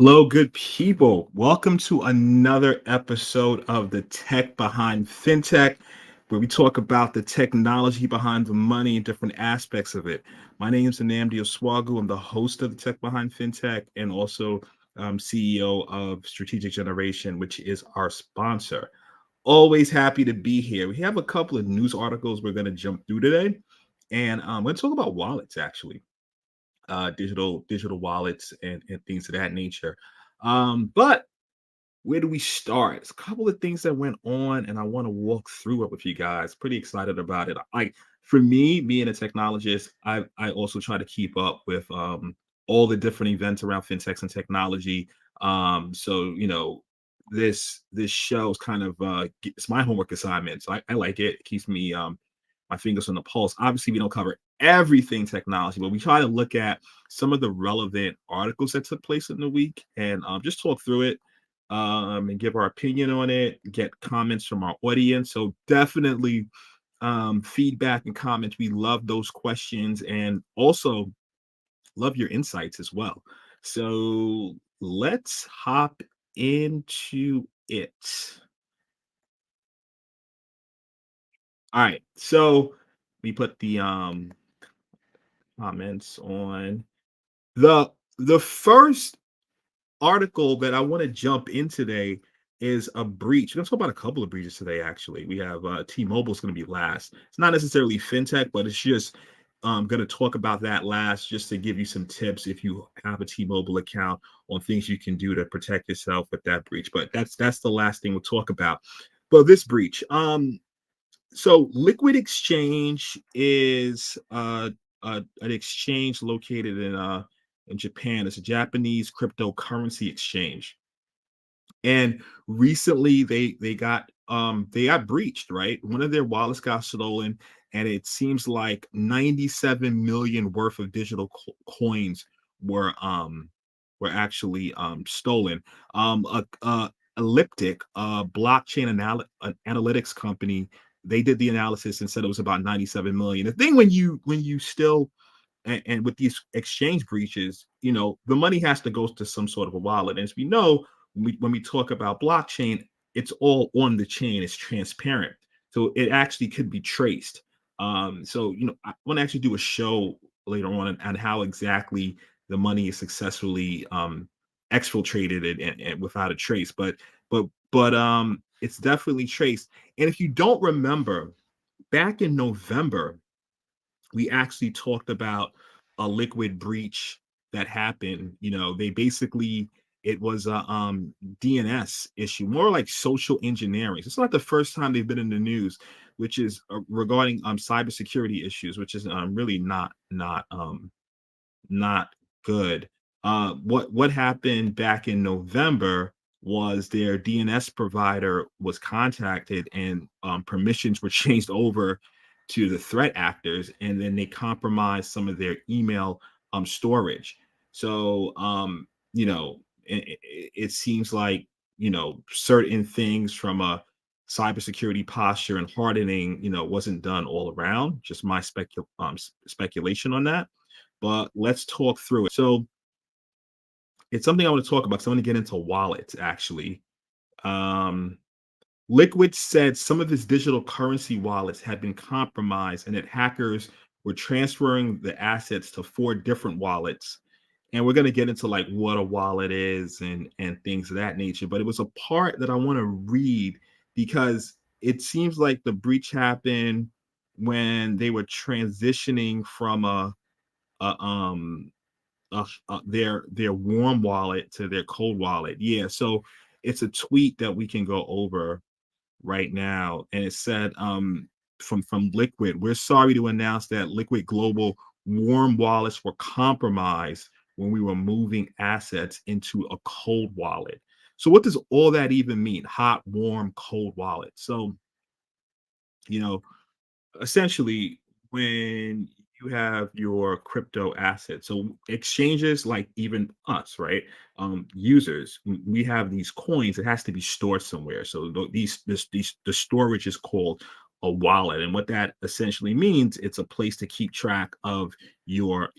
Hello, good people. Welcome to another episode of the Tech Behind FinTech, where we talk about the technology behind the money and different aspects of it. My name is Nnamdi Osuagwu. I'm the host of the Tech Behind FinTech and also CEO of Strategic Generation, which is our sponsor. Always happy to be here. We have a couple of news articles we're going to jump through today, and we're going to talk about wallets actually, digital wallets and things of that nature. But where do we start? It's a couple of things that went on, and I want to walk through it with you guys. Pretty excited about it. For me, being a technologist, I also try to keep up with all the different events around fintechs and technology. So this show is kind of it's my homework assignment. So I like it. It keeps me my fingers on the pulse. Obviously, we don't cover everything technology, but we try to look at some of the relevant articles that took place in the week and just talk through it and give our opinion on it, get comments from our audience. So definitely feedback and comments. We love those questions and also love your insights as well. So let's hop into it. All right. So we put the comments on the first article that I want to jump in today is a breach. We're going to talk about a couple of breaches today, actually. We have T-Mobile is going to be last. It's not necessarily fintech, but it's just going to talk about that last just to give you some tips if you have a T-Mobile account on things you can do to protect yourself with that breach. But that's the last thing we'll talk about. But this breach, so Liquid Exchange is an exchange located in Japan. It's a Japanese cryptocurrency exchange, and recently they got breached. Right, one of their wallets got stolen, and it seems like 97 million worth of digital coins were actually stolen. Elliptic, blockchain analytics company, they did the analysis and said it was about 97 million. The thing when you still and with these exchange breaches, the money has to go to some sort of a wallet. And as we know, when we talk about blockchain, it's all on the chain, it's transparent. So it actually could be traced. So I want to actually do a show later on how exactly the money is successfully exfiltrated and without a trace. But it's definitely traced. And if you don't remember, back in November, we actually talked about a liquid breach that happened. They basically it was a DNS issue, more like social engineering. It's not the first time they've been in the news, which is regarding cybersecurity issues, which is really not good. What happened back in November was their DNS provider was contacted and permissions were changed over to the threat actors, and then they compromised some of their email storage. So it seems like certain things from a cybersecurity posture and hardening wasn't done all around. Just my speculation on that, but let's talk through it. So it's something I want to talk about because I want to get into wallets actually. Um, Liquid said some of its digital currency wallets had been compromised and that hackers were transferring the assets to four different wallets. And we're going to get into like what a wallet is and things of that nature. But it was a part that I want to read because it seems like the breach happened when they were transitioning from their warm wallet to their cold wallet. Yeah, so it's a tweet that we can go over right now, and it said from Liquid, we're sorry to announce that Liquid Global warm wallets were compromised when we were moving assets into a cold wallet. So what does all that even mean? Hot, warm, cold wallet. So you know essentially when you have your crypto assets, so exchanges like even us, right, users, we have these coins. It has to be stored somewhere. So these the storage is called a wallet. And what that essentially means, it's a place to keep track of your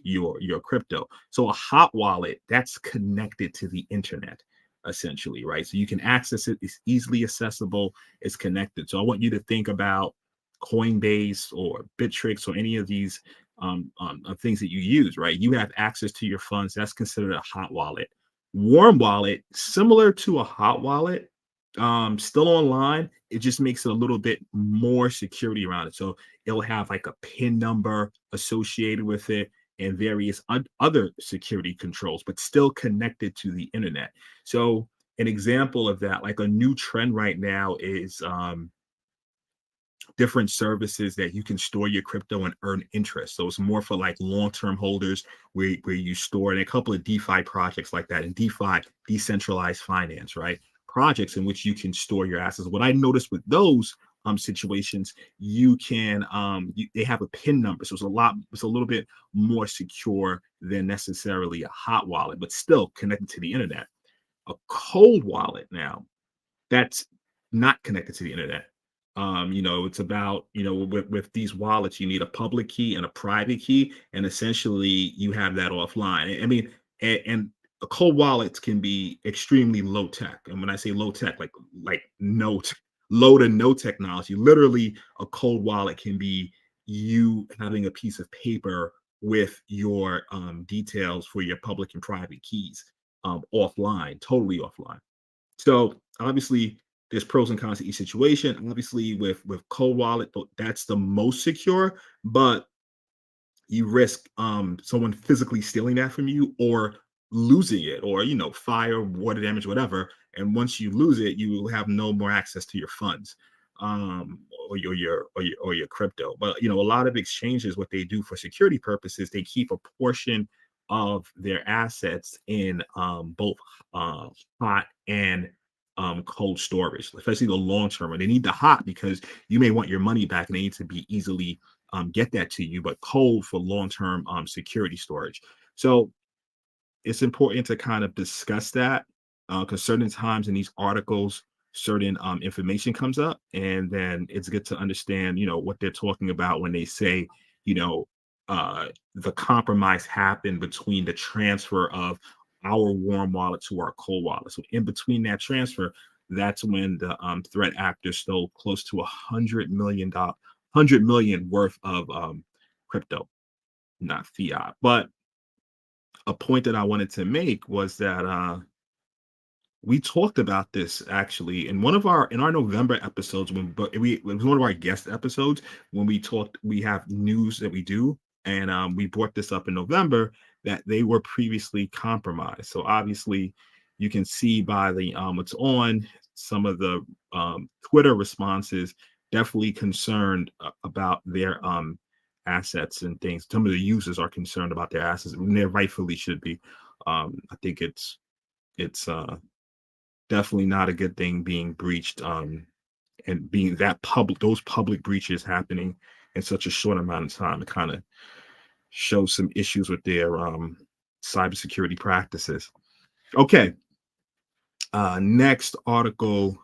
crypto. So a hot wallet, that's connected to the internet essentially, right? So you can access it, it's easily accessible, it's connected. So I want you to think about Coinbase or Bittrex or any of these things that you use, right? You have access to your funds. That's considered a hot wallet. Warm wallet, similar to a hot wallet, still online. It just makes it a little bit more security around it. So it'll have like a PIN number associated with it and various other security controls, but still connected to the internet. So an example of that, like a new trend right now, is different services that you can store your crypto and earn interest. So it's more for like long-term holders where you store it. And a couple of DeFi projects like that, and DeFi, decentralized finance, right? Projects in which you can store your assets. What I noticed with those situations, you can they have a PIN number. So it's a little bit more secure than necessarily a hot wallet, but still connected to the internet. A cold wallet now, that's not connected to the internet. It's about, with these wallets, you need a public key and a private key, and essentially you have that offline. I mean, and a cold wallet can be extremely low tech. And when I say low tech, like no low to no technology. Literally, a cold wallet can be you having a piece of paper with your details for your public and private keys offline, totally offline. So obviously, there's pros and cons to each situation. Obviously, with cold wallet, that's the most secure, but you risk someone physically stealing that from you or losing it, or fire, water damage, whatever. And once you lose it, you will have no more access to your funds, or your crypto. But a lot of exchanges, what they do for security purposes, they keep a portion of their assets in both hot and cold storage, especially the long term. And they need the hot because you may want your money back, and they need to be easily get that to you, but cold for long-term security storage. So it's important to kind of discuss that, because certain times in these articles, certain information comes up, and then it's good to understand, what they're talking about when they say, you know, the compromise happened between the transfer of our warm wallet to our cold wallet. So in between that transfer, that's when the threat actors stole close to $100 million worth of crypto, not fiat. But a point that I wanted to make was that we talked about this actually in our November episodes, but it was one of our guest episodes when we talked. We have news that we do, and we brought this up in November that they were previously compromised. So obviously, you can see by the what's on some of the Twitter responses, definitely concerned about their assets and things. Some of the users are concerned about their assets, and they rightfully should be. I think it's definitely not a good thing being breached, and being that public, those public breaches happening in such a short amount of time. It kind of shows some issues with their cybersecurity practices. Okay, next article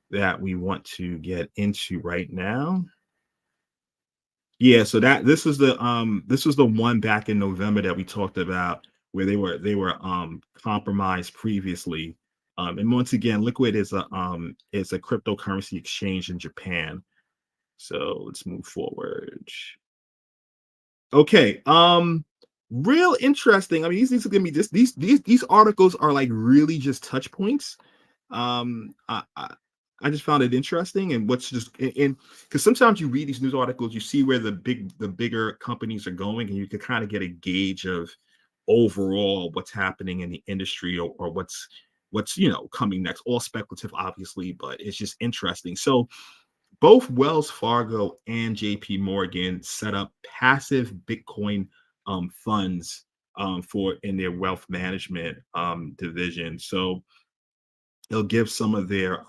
that we want to get into right now. Yeah, so this was the one back in November that we talked about, where they were compromised previously. And once again, Liquid is a cryptocurrency exchange in Japan. So let's move forward. Okay. Real interesting. I mean, these are gonna be just these articles are like really just touch points. I just found it interesting, and what's just in because sometimes you read these news articles, you see where the bigger companies are going, and you can kind of get a gauge of overall what's happening in the industry, or what's coming next. All speculative, obviously, but it's just interesting. So both Wells Fargo and JP Morgan set up passive Bitcoin funds for in their wealth management division. So they'll give some of their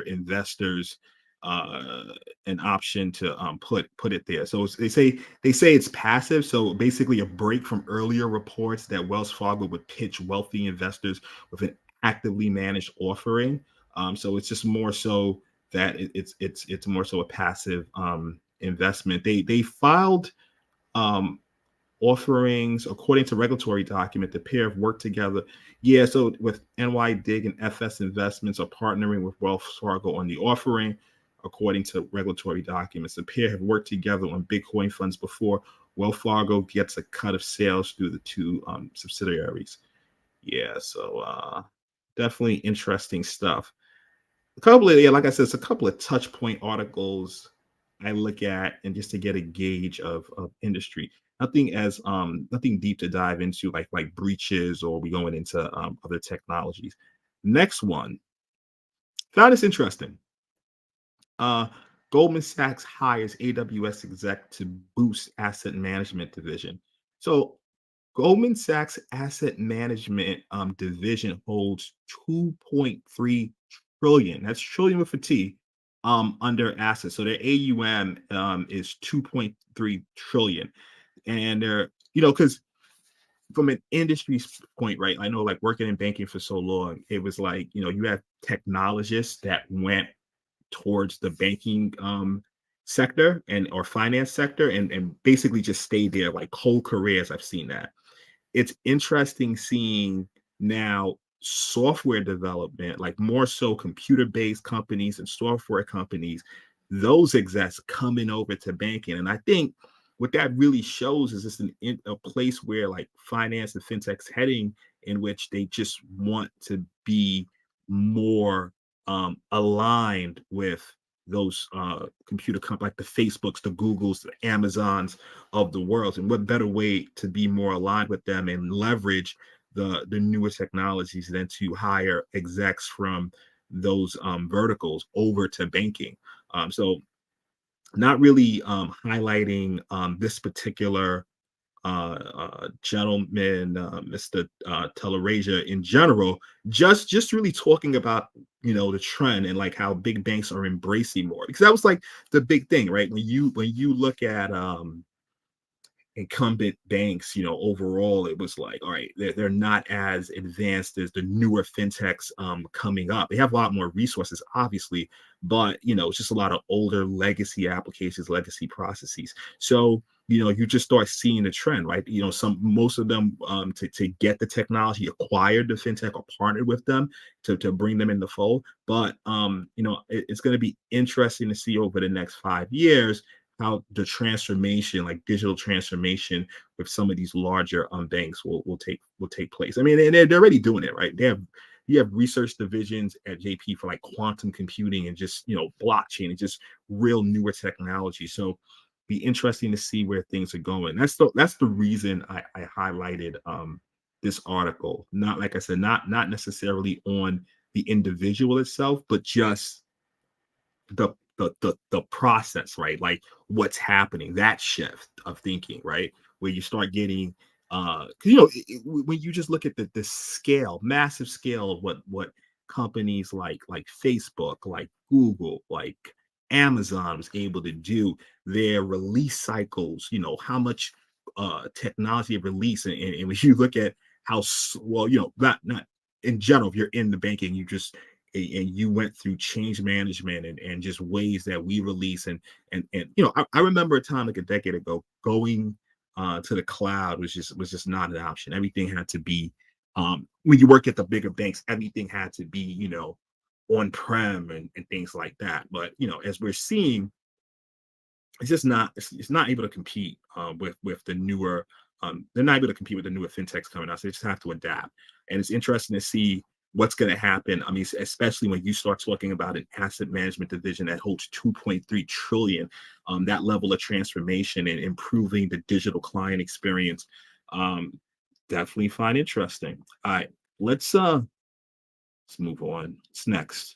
investors uh, an option to put it there. So they say it's passive. So basically, a break from earlier reports that Wells Fargo would pitch wealthy investors with an actively managed offering. So it's just more so that it's more so a passive investment. They filed um, offerings according to regulatory document. The pair have worked together. Yeah, so with NY Dig and FS Investments are partnering with Wells Fargo on the offering, according to regulatory documents. The pair have worked together on Bitcoin funds before. Wells Fargo gets a cut of sales through the two subsidiaries. Yeah, so definitely interesting stuff. A couple of, yeah, like I said, it's a couple of touch point articles I look at, and just to get a gauge of industry. Nothing deep to dive into, like breaches, or we going into other technologies. Next one, found this interesting. Uh, Goldman Sachs hires AWS exec to boost asset management division. So Goldman Sachs asset management division holds 2.3 trillion. That's trillion with a T under assets. So their AUM is 2.3 trillion. And they're, because from an industry point, right? I know, like, working in banking for so long, it was like, you have technologists that went towards the banking sector and or finance sector, and basically just stayed there like whole careers. I've seen that. It's interesting seeing now software development, like more so computer-based companies and software companies, those execs coming over to banking. And I think what that really shows is it's a place where, like, finance and fintech's heading, in which they just want to be more aligned with those computer companies, like the Facebooks, the Googles, the Amazons of the world. And what better way to be more aligned with them and leverage the newer technologies than to hire execs from those verticals over to banking. So not really highlighting this particular gentleman, Mr. Telerasia, in general, just really talking about, the trend, and like how big banks are embracing more, because that was like the big thing, right? When you look at incumbent banks, overall, it was like, all right, they're not as advanced as the newer fintechs coming up. They have a lot more resources, obviously, but it's just a lot of older legacy applications, legacy processes. So you just start seeing the trend, right? Most of them, to get the technology, acquired the fintech or partnered with them to bring them in the fold. But it's going to be interesting to see over the next 5 years how the transformation, like digital transformation, with some of these larger banks will take place. I mean, and they're already doing it, right? You have research divisions at JP for like quantum computing and just blockchain and just real newer technology. So be interesting to see where things are going. That's the reason I highlighted this article. Not, like I said, not necessarily on the individual itself, but just the process, right? Like, what's happening, that shift of thinking, right? Where you start getting 'cause, when you just look at the scale, massive scale of what companies like Facebook, like Google, like Amazon was able to do, their release cycles, how much technology of release, and when you look at how well, not in general, if you're in the banking, and you went through change management, and just ways that we release, and I remember a time like a decade ago, going to the cloud was just not an option. Everything had to be, when you work at the bigger banks, everything had to be, on prem, and things like that. But as we're seeing, it's not able to compete with the newer, they're not able to compete with the newer fintechs coming out. So they just have to adapt. And it's interesting to see what's going to happen. I mean, especially when you start talking about an asset management division that holds 2.3 trillion, that level of transformation and improving the digital client experience, um, definitely find interesting. All right, let's move on. What's next?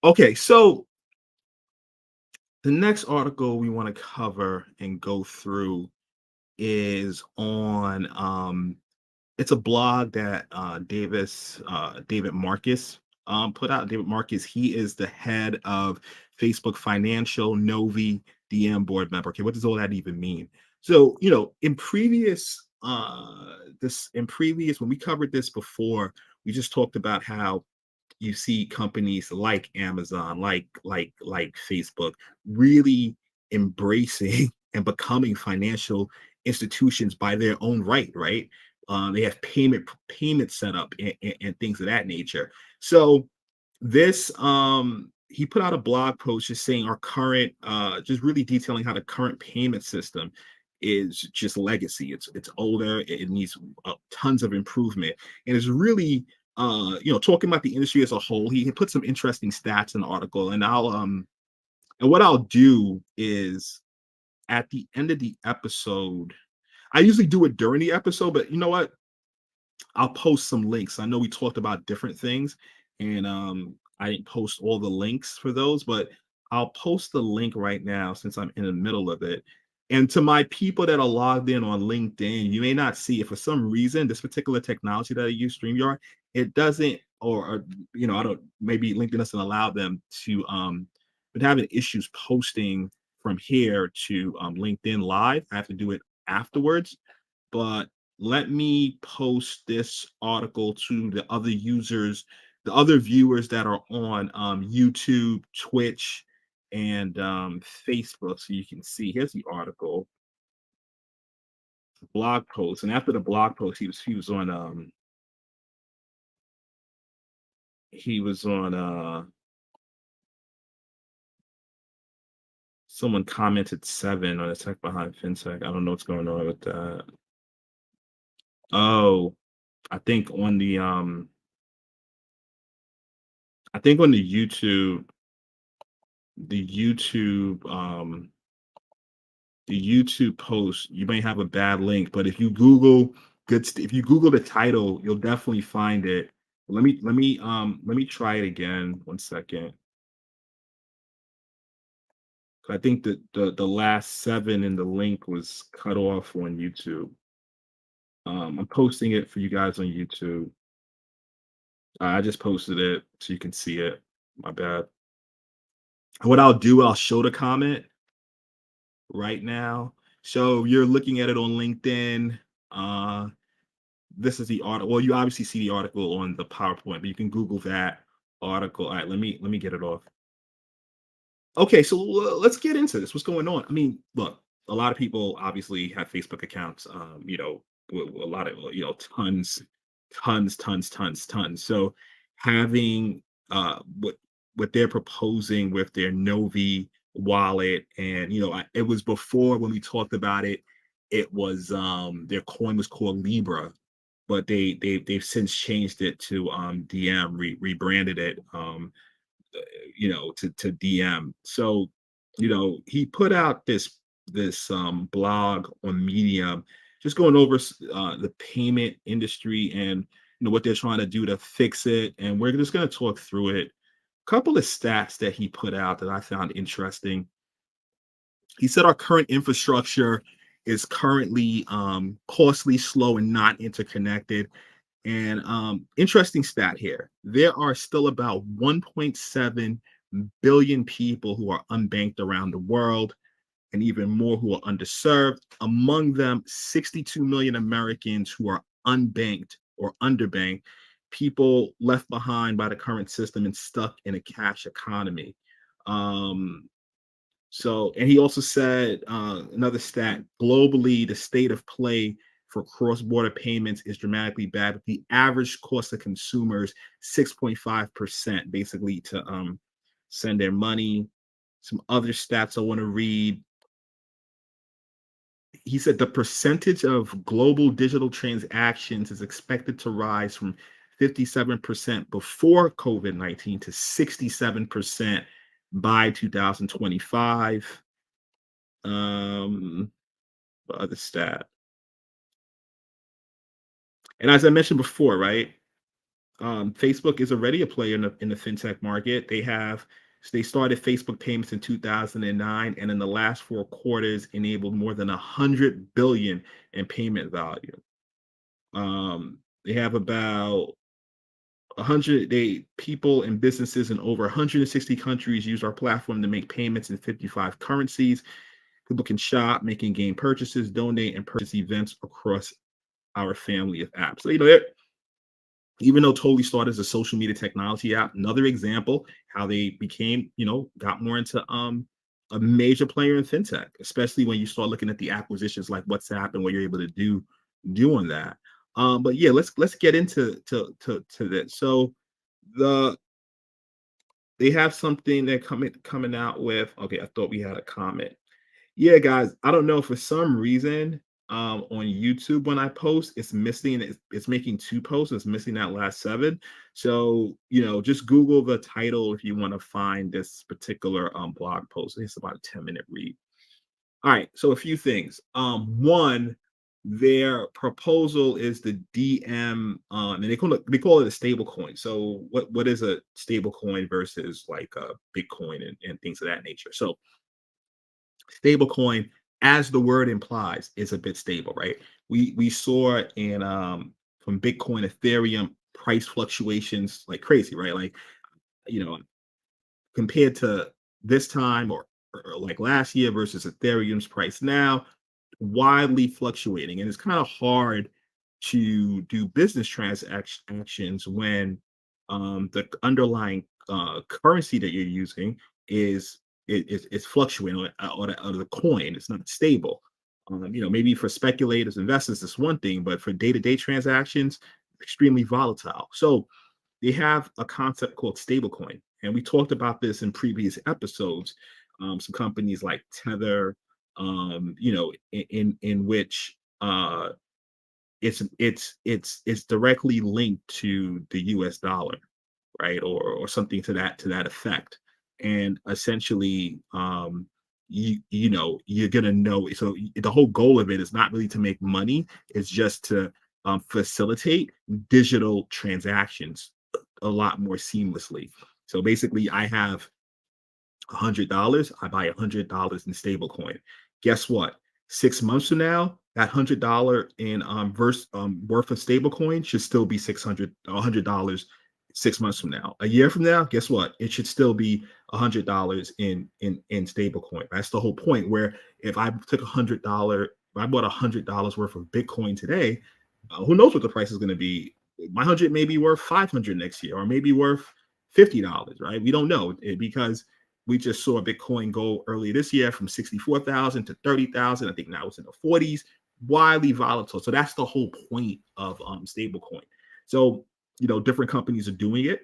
Okay, so the next article we want to cover and go through is on, it's a blog that David Marcus put out. David Marcus, he is the head of Facebook Financial Novi DM board member. Okay, what does all that even mean? So, in previous when we covered this before, we just talked about how you see companies like Amazon, like Facebook, really embracing and becoming financial institutions by their own right, right? They have payment setup and things of that nature. So this he put out a blog post just saying our current just really detailing how the current payment system is just legacy. It's older. It needs tons of improvement, and it's really talking about the industry as a whole. He put some interesting stats in the article, and what I'll do is at the end of the episode, I usually do it during the episode, but you know what? I'll post some links. I know we talked about different things, and I didn't post all the links for those, but I'll post the link right now since I'm in the middle of it. And to my people that are logged in on LinkedIn, you may not see if for some reason this particular technology that I use, StreamYard, it doesn't, or I don't, maybe LinkedIn doesn't allow them to, but having issues posting from here to LinkedIn Live. I have to do it afterwards, but let me post this article to the other users, the other viewers that are on YouTube, Twitch, and Facebook, so you can see. Here's the article, blog post, and after the blog post, he was on someone commented 7 on the Tech Behind FinTech. I don't know what's going on with that. Oh, I think on the I think on the YouTube YouTube post, you may have a bad link, but if you Google if you Google the title, you'll definitely find it. Let me try it again. 1 second. I think that the last 7 in the link was cut off on YouTube. I'm posting it for you guys on YouTube. I just posted it so you can see it. My bad. What I'll do, I'll show the comment right now. So you're looking at it on LinkedIn. This is the article. Well, you obviously see the article on the PowerPoint, but you can Google that article. All right, let me get it off. Okay, so let's get into this. What's going on? I mean, look, a lot of people obviously have Facebook accounts. A lot of tons. So having what they're proposing with their Novi wallet, and it was before when we talked about it. It was their coin was called Libra, but they've since changed it to DM, rebranded it. To DM. So, he put out this blog on Medium, just going over the payment industry and what they're trying to do to fix it. And we're just going to talk through it. A couple of stats that he put out that I found interesting. He said our current infrastructure is currently costly, slow, and not interconnected. And interesting stat here. There are still about 1.7 billion people who are unbanked around the world, and even more who are underserved. Among them, 62 million Americans who are unbanked or underbanked, people left behind by the current system and stuck in a cash economy. Um, and he also said another stat: globally, the state of play for cross-border payments is dramatically bad. The average cost of consumers 6.5%, basically, to send their money. Some other stats I want to read. He said the percentage of global digital transactions is expected to rise from 57% before COVID-19 to 67% by 2025. The other stat. And as I mentioned before, right? Facebook is already a player in the fintech market. They started Facebook payments in 2009, and in the last 4 quarters, enabled more than 100 billion in payment value. They have about 100 people and businesses in over 160 countries use our platform to make payments in 55 currencies. People can shop, make in-game purchases, donate, and purchase events across our family of apps. So, even though totally started as a social media technology app. Another example how they became, got more into a major player in fintech, especially when you start looking at the acquisitions like WhatsApp and what you're able to do on that. But yeah, let's get into to this. So the they have something they're coming out with. Okay, I thought we had a comment. Yeah, guys, I don't know, for some reason, on YouTube when I post, it's making two posts. It's missing that last seven. So, just Google the title if you want to find this particular blog post. It's about a 10-minute read. All right, so a few things. One, their proposal is the DM, and they call it a stable coin. So what is a stable coin versus like a Bitcoin and things of that nature? So stablecoin, as the word implies, is a bit stable, right? We saw in from Bitcoin, Ethereum price fluctuations like crazy, right? Like, you know, compared to this time or like last year versus Ethereum's price now, widely fluctuating. And it's kind of hard to do business transactions when the underlying currency that you're using is fluctuating, or the coin. It's not stable. Maybe for speculators, investors, it's one thing, but for day-to-day transactions, extremely volatile. So they have a concept called stablecoin, and we talked about this in previous episodes. Some companies like Tether, in which it's directly linked to the U.S. dollar, right, or something to that effect, and essentially, you're gonna know. So the whole goal of it is not really to make money; it's just to facilitate digital transactions a lot more seamlessly. So basically, I have $100, I buy $100 in stablecoin. Guess what? 6 months from now, that $100 in worth of stablecoin should still be $100 6 months from now. A year from now, guess what? It should still be $100 in stablecoin. That's the whole point. Where if I took $100, if I bought $100 worth of Bitcoin today, who knows what the price is going to be? My 100 may be worth 500 next year, or maybe worth $50, right? We don't know because we just saw Bitcoin go earlier this year from 64,000 to 30,000. I think now it's in the 40s, widely volatile. So that's the whole point of stablecoin. So, different companies are doing it.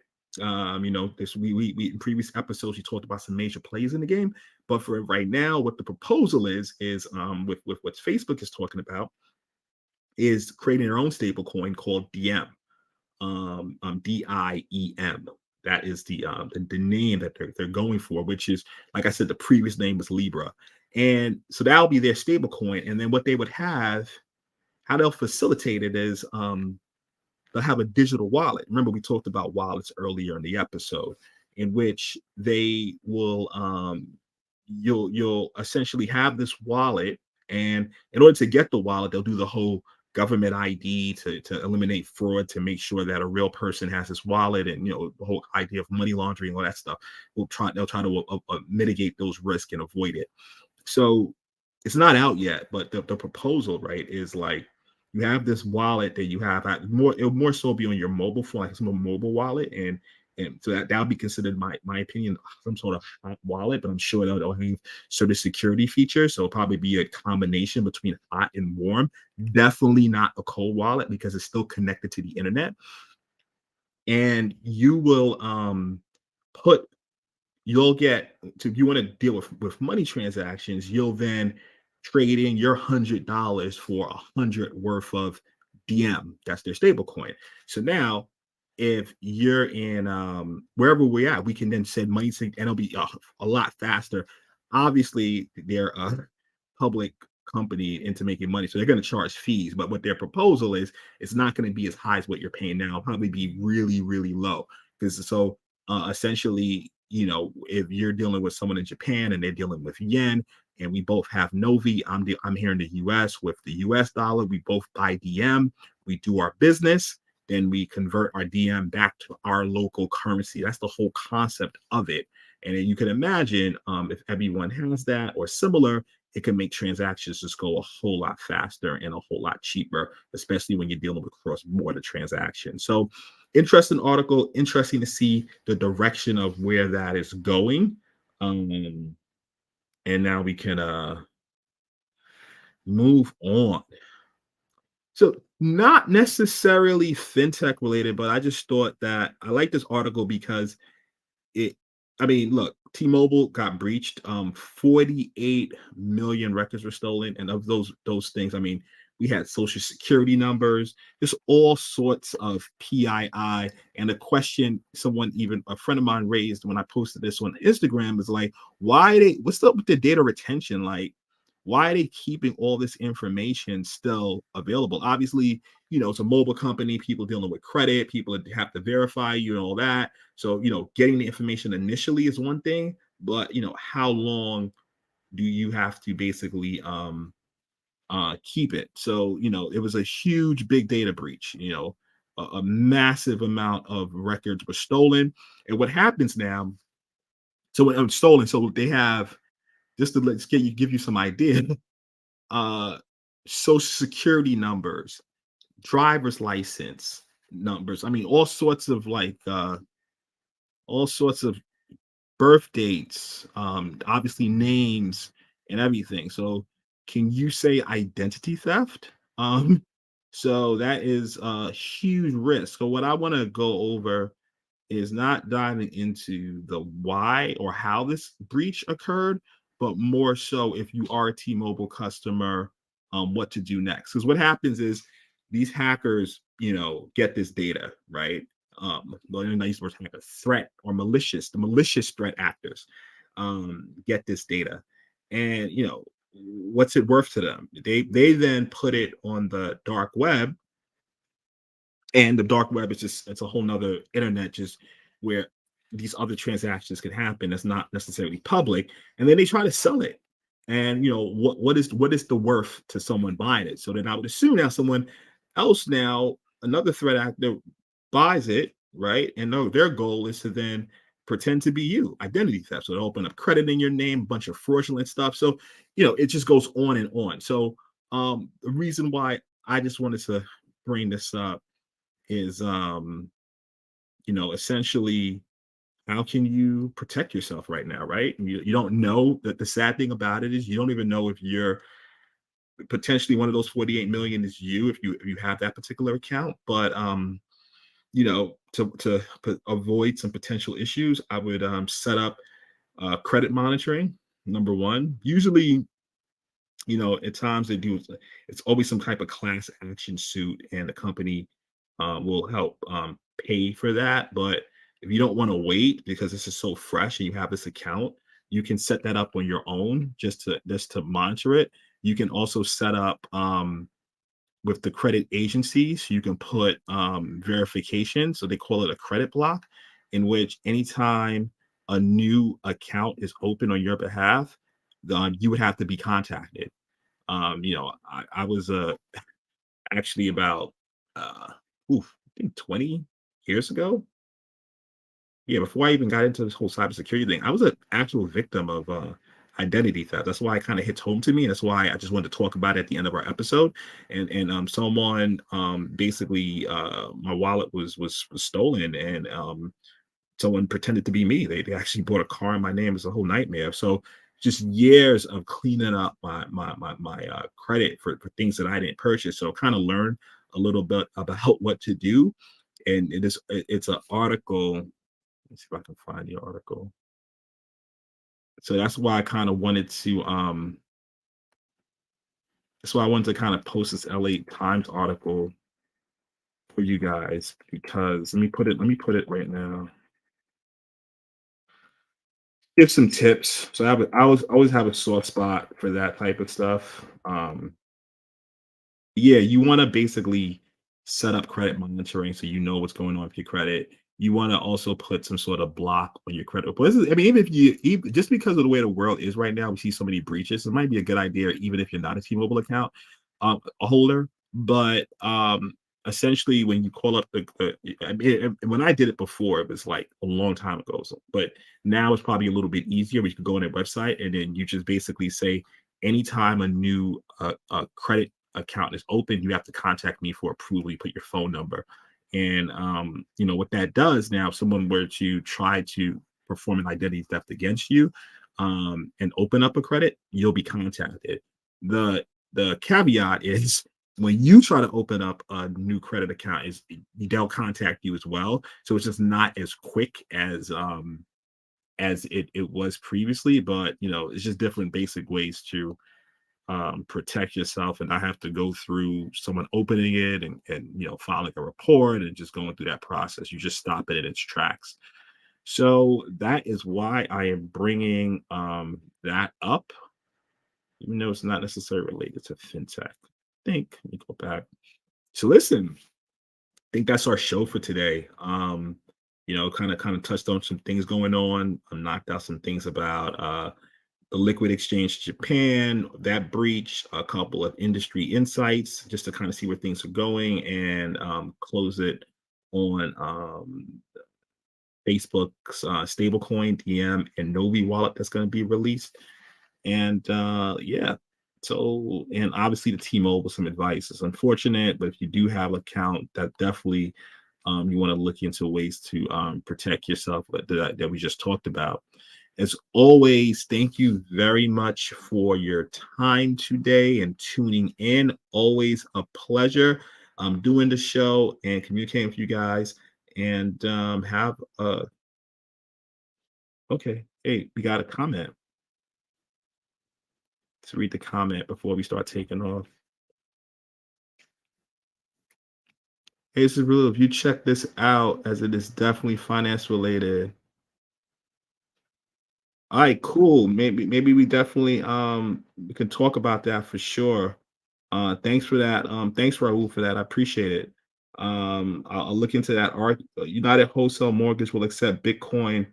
This we in previous episodes we talked about some major plays in the game, but for right now, what the proposal is with what Facebook is talking about is creating their own stablecoin called DM, DIEM. That is the name that they're going for, which is, like I said, the previous name was Libra. And so that'll be their stable coin. And then what they would have, how they'll facilitate it is they'll have a digital wallet. Remember, we talked about wallets earlier in the episode, in which they will you'll essentially have this wallet, and in order to get the wallet, they'll do the whole government ID to eliminate fraud, to make sure that a real person has this wallet, and the whole idea of money laundering, all that stuff. They'll try to mitigate those risks and avoid it. So it's not out yet, but the proposal, right, is like you have this wallet that you have it'll more so be on your mobile phone, like some mobile wallet, and so that'll be considered, my opinion, some sort of hot wallet, but I'm sure they'll have certain security features. So it'll probably be a combination between hot and warm. Definitely not a cold wallet because it's still connected to the internet. And you will put you'll get to if you want to deal with money transactions, you'll then trade in your $100 for 100 worth of DM. That's their stable coin. So now, if you're in wherever we're at, we can then send money to, and it'll be a lot faster. Obviously, they're a public company into making money, so they're going to charge fees. But what their proposal is, it's not going to be as high as what you're paying now. It'll probably be really, really low. Because so essentially, if you're dealing with someone in Japan and they're dealing with yen, and we both have Novi, I'm here in the US with the US dollar. We both buy DM, we do our business, then we convert our DM back to our local currency. That's the whole concept of it. And then you can imagine if everyone has that or similar, it can make transactions just go a whole lot faster and a whole lot cheaper, especially when you're dealing with cross-border transactions. So interesting article. Interesting to see the direction of where that is going. Um, and now we can move on. So, not necessarily fintech related, but I just thought that I like this article because it I mean, look, T-Mobile got breached. 48 million records were stolen, and of those things, I mean, we had social security numbers, just all sorts of PII. And the question someone, even a friend of mine, raised when I posted this on Instagram is like, what's up with the data retention? Like, why are they keeping all this information still available? Obviously, it's a mobile company, people dealing with credit, people have to verify you and all that. So, getting the information initially is one thing, but how long do you have to basically keep it? So, it was a huge big data breach, a massive amount of records were stolen. And what happens now, so when it's stolen, so they have, just to give you some idea, uh social security numbers, driver's license numbers. I mean, all sorts of birth dates, obviously names and everything. So can you say identity theft? So that is a huge risk. So what I want to go over is not diving into the why or how this breach occurred, but more so if you are a T-Mobile customer, what to do next. Because what happens is these hackers, get this data, right? The nice word hacker, threat or malicious, the malicious threat actors get this data. And what's it worth to them? They then put it on the dark web, and the dark web is just, it's a whole nother internet, just where these other transactions can happen that's not necessarily public, and then they try to sell it. And what is the worth to someone buying it? So then I would assume now someone else, now another threat actor, buys it, right? And no, their goal is to then pretend to be you, identity theft. So they open up credit in your name, a bunch of fraudulent stuff. So it just goes on and on. So the reason why I just wanted to bring this up is essentially, how can you protect yourself right now, right? You don't know. That the sad thing about it is you don't even know if you're potentially one of those 48 million is you, if you have that particular account. But to avoid some potential issues, I would set up credit monitoring. Number one, usually, at times they do, it's always some type of class action suit, and the company will help pay for that. But if you don't want to wait because this is so fresh and you have this account, you can set that up on your own, just to monitor it. You can also set up with the credit agencies, you can put verification. So they call it a credit block, in which anytime a new account is open on your behalf, you would have to be contacted. I was actually about uh I think 20 years ago. Yeah, before I even got into this whole cybersecurity thing, I was an actual victim of identity theft. That's why it kind of hits home to me. That's why I just wanted to talk about it at the end of our episode. And someone basically, my wallet was stolen, and someone pretended to be me. They actually bought a car in my name. It's a whole nightmare. So just years of cleaning up my credit for things that I didn't purchase. So kind of learned a little bit about what to do. And it's an article. Let's see if I can find the article. So that's why I wanted to kind of post this LA Times article for you guys, because let me put it right now. Give some tips. So I always have a soft spot for that type of stuff. Yeah, you want to basically set up credit monitoring so you know what's going on with your credit. You want to also put some sort of block on your credit. But I mean, even just because of the way the world is right now, we see so many breaches. It might be a good idea, even if you're not a T-Mobile account a holder. But essentially, when you call up I mean, and when I did it before, it was like a long time ago. So, but now it's probably a little bit easier. We can go on their website, and then you just basically say, anytime a new credit account is open, you have to contact me for approval. You put your phone number, And what that does now, if someone were to try to perform an identity theft against you, and open up a credit, you'll be contacted. The caveat is when you try to open up a new credit account, is they'll contact you as well. So it's just not as quick as it was previously, but it's just different basic ways to protect yourself and not have to go through someone opening it and filing a report and just going through that process. You just stop it in its tracks. So that is why I am bringing that up, even though it's not necessarily related to fintech. Let me go back. So listen, I think that's our show for today. Kind of touched on some things going on. I knocked out some things about the liquid exchange Japan, that breach, a couple of industry insights just to kind of see where things are going, and close it on Facebook's stablecoin DM and Novi wallet that's going to be released. And yeah, so, and obviously the T-Mobile, some advice. It's unfortunate, but if you do have an account, that definitely you want to look into ways to protect yourself that we just talked about. As always, thank you very much for your time today and tuning in. Always a pleasure doing the show and communicating with you guys. And have a okay. Hey, we got a comment. Let's read the comment before we start taking off. Hey, this is real. If you check this out, as it is definitely finance related. All right, cool. Maybe we definitely we can talk about that for sure. Thanks for that. Thanks Raul for that. I appreciate it. I'll look into that. United Wholesale Mortgage will accept Bitcoin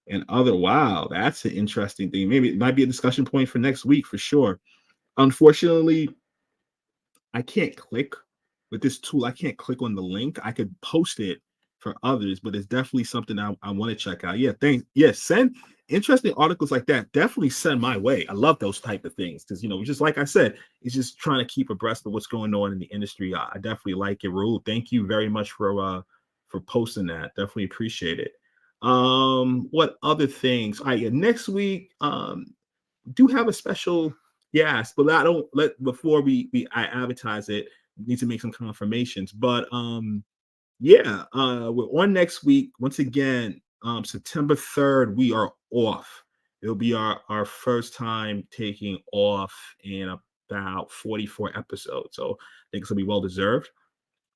and other. Wow, that's an interesting thing. Maybe it might be a discussion point for next week for sure. Unfortunately, I can't click with this tool. I can't click on the link. I could post it for others, but it's definitely something I want to check out. Yeah, thanks. Yeah, send interesting articles like that. Definitely send my way. I love those type of things because just like I said, it's just trying to keep abreast of what's going on in the industry. I definitely like it, Raul. Thank you very much for posting that. Definitely appreciate it. What other things? All right, yeah, next week. Do have a special, yes, but I don't let before I advertise it, need to make some confirmations. But yeah, we're on next week. Once again, September 3rd, we are off. It'll be our first time taking off in about 44 episodes. So I think it's gonna be well deserved.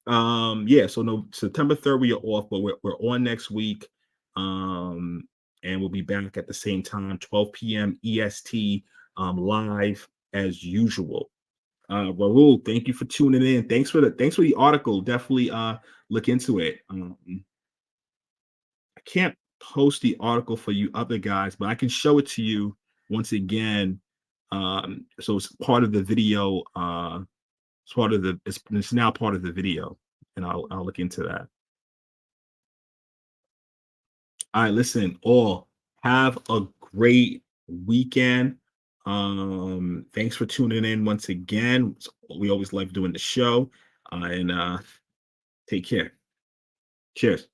Yeah, so no, September 3rd, we are off, but we're on next week. Um, and we'll be back at the same time, 12 p.m. EST, live as usual. Rahul, thank you for tuning in. Thanks for the article. Definitely look into it. I can't post the article for you other guys, but I can show it to you once again. So it's part of the video. It's now part of the video, and I'll look into that. All right, listen, all have a great weekend. Thanks for tuning in once again. We always love doing the show. And take care. Cheers.